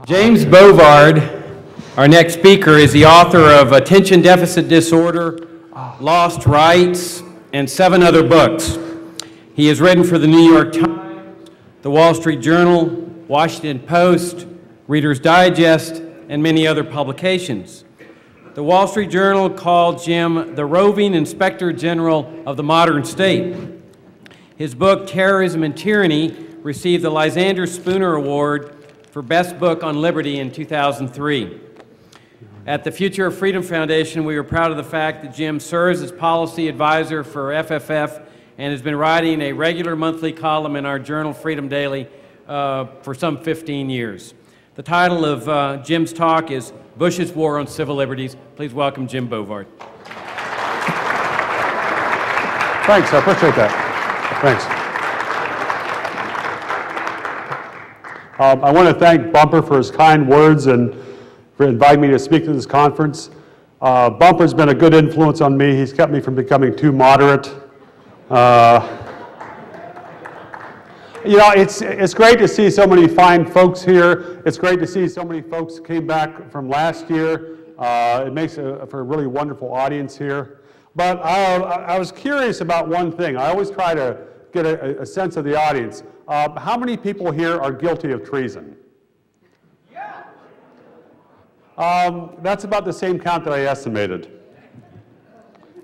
James Bovard, our next speaker, is the author of Attention Deficit Disorder, Lost Rights, and 7 other books. He has written for the New York Times, the Wall Street Journal, Washington Post, Reader's Digest, and many other publications. The Wall Street Journal called Jim the roving inspector general of the modern state. His book, Terrorism and Tyranny, received the Lysander Spooner Award for Best Book on Liberty in 2003. At the Future of Freedom Foundation, we are proud of the fact that Jim serves as policy advisor for FFF and has been writing a regular monthly column in our journal, Freedom Daily, for some 15 years. The title of Jim's talk is Bush's War on Civil Liberties. Please welcome Jim Bovard. Thanks, I appreciate that. Thanks. I want to thank Bumper for his kind words and for inviting me to speak to this conference. Bumper's been a good influence on me. He's kept me from becoming too moderate. You know, it's great to see so many fine folks here. It's great to see so many folks came back from last year. It makes for a really wonderful audience here. But I was curious about one thing. I always try to get a sense of the audience. How many people here are guilty of treason? Yeah. That's about the same count that I estimated.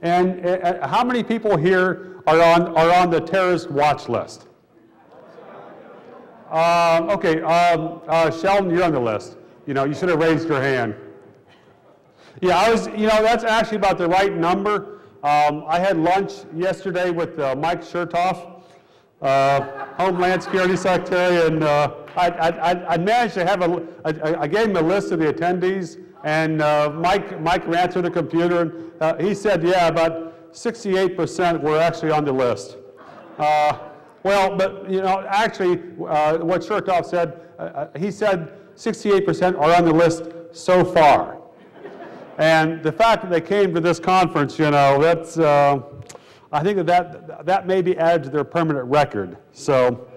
And how many people here are on the terrorist watch list? Okay, Sheldon, you're on the list. You know, you should have raised your hand. Yeah, that's actually about the right number. I had lunch yesterday with Mike Chertoff, Homeland Security Secretary, and I managed to have I gave him a list of the attendees, and Mike ran through the computer, and he said, yeah, about 68% were actually on the list. Well, but you know, actually, what Chertoff said, he said 68% are on the list so far. And the fact that they came to this conference, you know, that's, I think that may be added to their permanent record. So,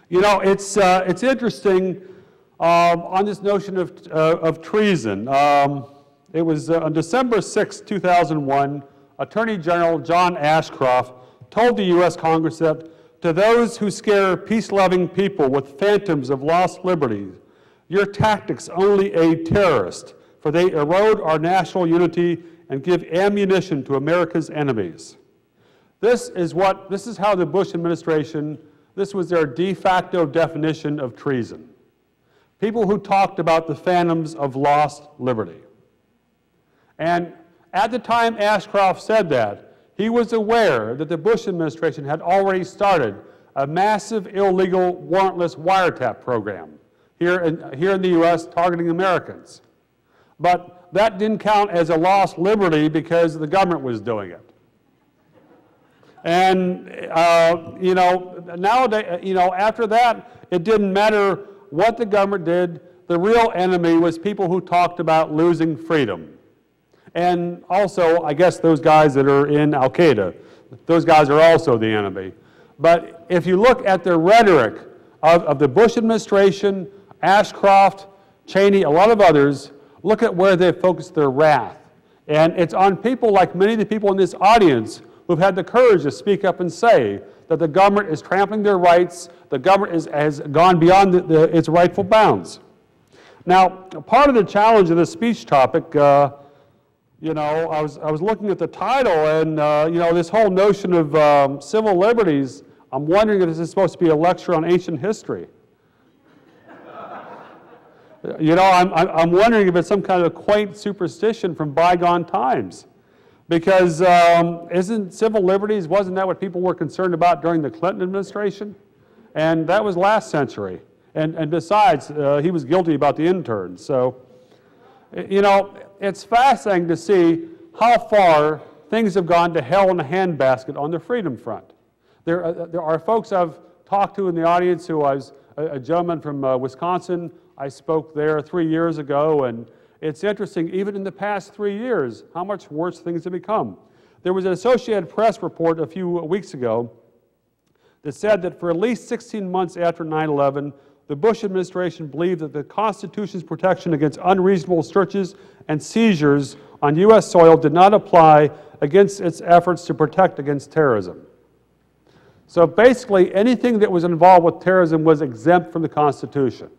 you know, it's interesting on this notion of treason. It was on December 6, 2001, Attorney General John Ashcroft told the U.S. Congress that to those who scare peace-loving people with phantoms of lost liberties, your tactics only aid terrorists, for they erode our national unity and give ammunition to America's enemies. This is how the Bush administration, this was their de facto definition of treason. People who talked about the phantoms of lost liberty. And at the time Ashcroft said that, he was aware that the Bush administration had already started a massive illegal warrantless wiretap program here in the U.S. targeting Americans. But that didn't count as a lost liberty because the government was doing it. And, you know, nowadays, you know, after that, it didn't matter what the government did. The real enemy was people who talked about losing freedom. And also, I guess those guys that are in Al-Qaeda, those guys are also the enemy. But if you look at the rhetoric of the Bush administration, Ashcroft, Cheney, a lot of others, look at where they focused their wrath. And it's on people like many of the people in this audience who've had the courage to speak up and say that the government is trampling their rights, the government has gone beyond its rightful bounds. Now, part of the challenge of this speech topic, you know, I was looking at the title, and you know, this whole notion of civil liberties, I'm wondering if this is supposed to be a lecture on ancient history. You know, I'm wondering if it's some kind of quaint superstition from bygone times. Because isn't civil liberties, wasn't that what people were concerned about during the Clinton administration? And that was last century. And besides, he was guilty about the interns. So, you know, it's fascinating to see how far things have gone to hell in a handbasket on the freedom front. There are folks I've talked to in the audience who was a gentleman from Wisconsin. I spoke there 3 years ago, and it's interesting, even in the past 3 years, how much worse things have become. There was an Associated Press report a few weeks ago that said that for at least 16 months after 9/11, the Bush administration believed that the Constitution's protection against unreasonable searches and seizures on U.S. soil did not apply against its efforts to protect against terrorism. So basically, anything that was involved with terrorism was exempt from the Constitution.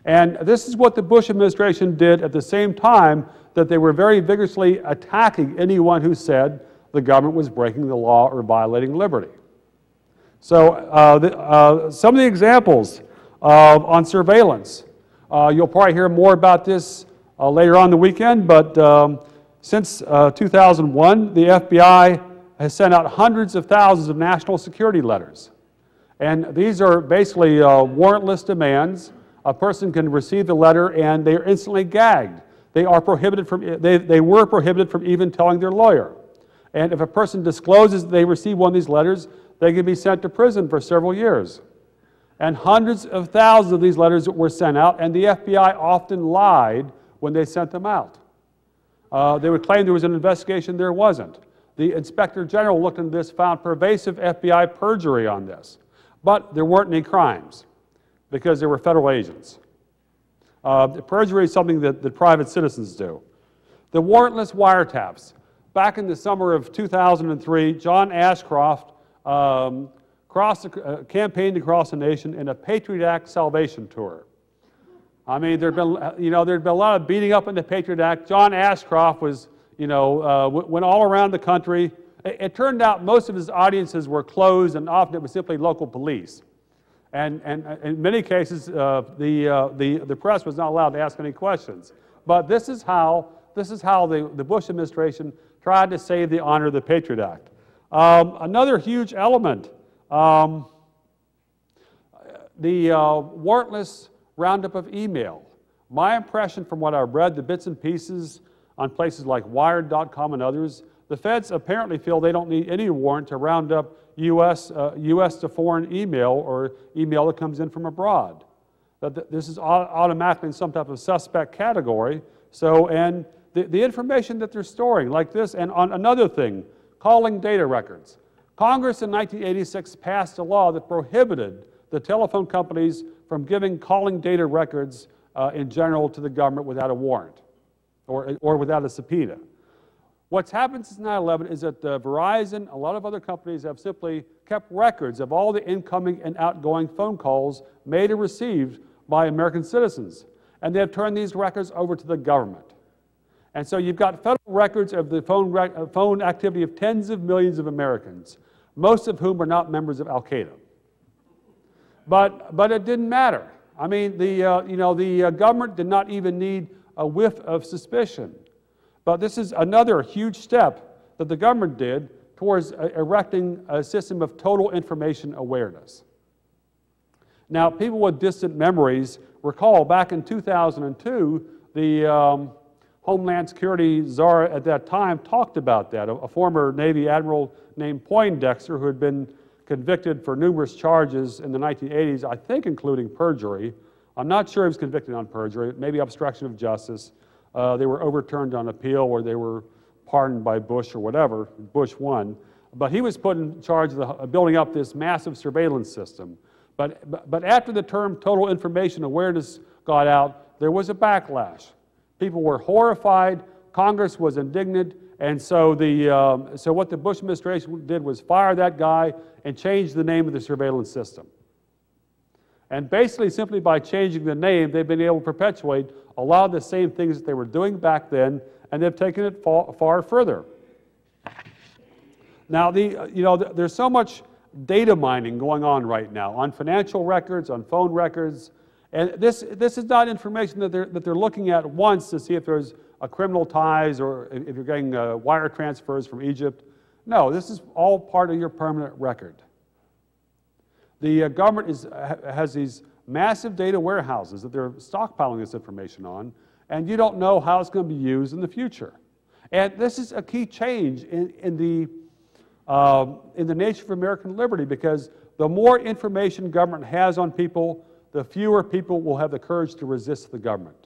And this is what the Bush administration did at the same time that they were very vigorously attacking anyone who said the government was breaking the law or violating liberty. So some of the examples on surveillance. You'll probably hear more about this later on the weekend, but since 2001, the FBI has sent out hundreds of thousands of national security letters. And these are basically warrantless demands. A person can receive the letter and they are instantly gagged. They are prohibited from, they were prohibited from even telling their lawyer. And if a person discloses that they received one of these letters, they can be sent to prison for several years. And hundreds of thousands of these letters were sent out, and the FBI often lied when they sent them out. They would claim there was an investigation, there wasn't. The Inspector General looked into this, found pervasive FBI perjury on this. But there weren't any crimes, because they were federal agents. Perjury is something that private citizens do. The warrantless wiretaps. Back in the summer of 2003, John Ashcroft campaigned across the nation in a Patriot Act salvation tour. I mean, there'd been a lot of beating up in the Patriot Act. John Ashcroft was, went all around the country. It turned out most of his audiences were closed, and often it was simply local police. And in many cases, the press was not allowed to ask any questions. But this is how the Bush administration tried to save the honor of the Patriot Act. Another huge element, the warrantless roundup of email. My impression from what I've read, the bits and pieces on places like Wired.com and others, the feds apparently feel they don't need any warrant to round up U.S. to foreign email or email that comes in from abroad. That this is automatically in some type of suspect category. So, and the information that they're storing, like this, and on another thing, calling data records. Congress in 1986 passed a law that prohibited the telephone companies from giving calling data records in general to the government without a warrant or without a subpoena. What's happened since 9/11 is that Verizon, a lot of other companies have simply kept records of all the incoming and outgoing phone calls made and received by American citizens. And they have turned these records over to the government. And so you've got federal records of the phone activity of tens of millions of Americans, most of whom are not members of Al-Qaeda. But it didn't matter. I mean, the government did not even need a whiff of suspicion. But this is another huge step that the government did towards erecting a system of total information awareness. Now, people with distant memories recall back in 2002, the Homeland Security czar at that time talked about that. A former Navy admiral named Poindexter, who had been convicted for numerous charges in the 1980s, I think including perjury. I'm not sure he was convicted on perjury, maybe obstruction of justice. They were overturned on appeal, or they were pardoned by Bush or whatever. Bush won. But he was put in charge of building up this massive surveillance system. But after the term total information awareness got out, there was a backlash. People were horrified, Congress was indignant, and so what the Bush administration did was fire that guy and change the name of the surveillance system. And basically, simply by changing the name, they've been able to perpetuate a lot of the same things that they were doing back then, and they've taken it far further. Now, there's so much data mining going on right now, on financial records, on phone records, and this is not information that they're looking at once to see if there's a criminal ties or if you're getting wire transfers from Egypt. No, this is all part of your permanent record. The government has these massive data warehouses that they're stockpiling this information on, and you don't know how it's going to be used in the future. And this is a key change in the nature of American liberty, because the more information government has on people, the fewer people will have the courage to resist the government.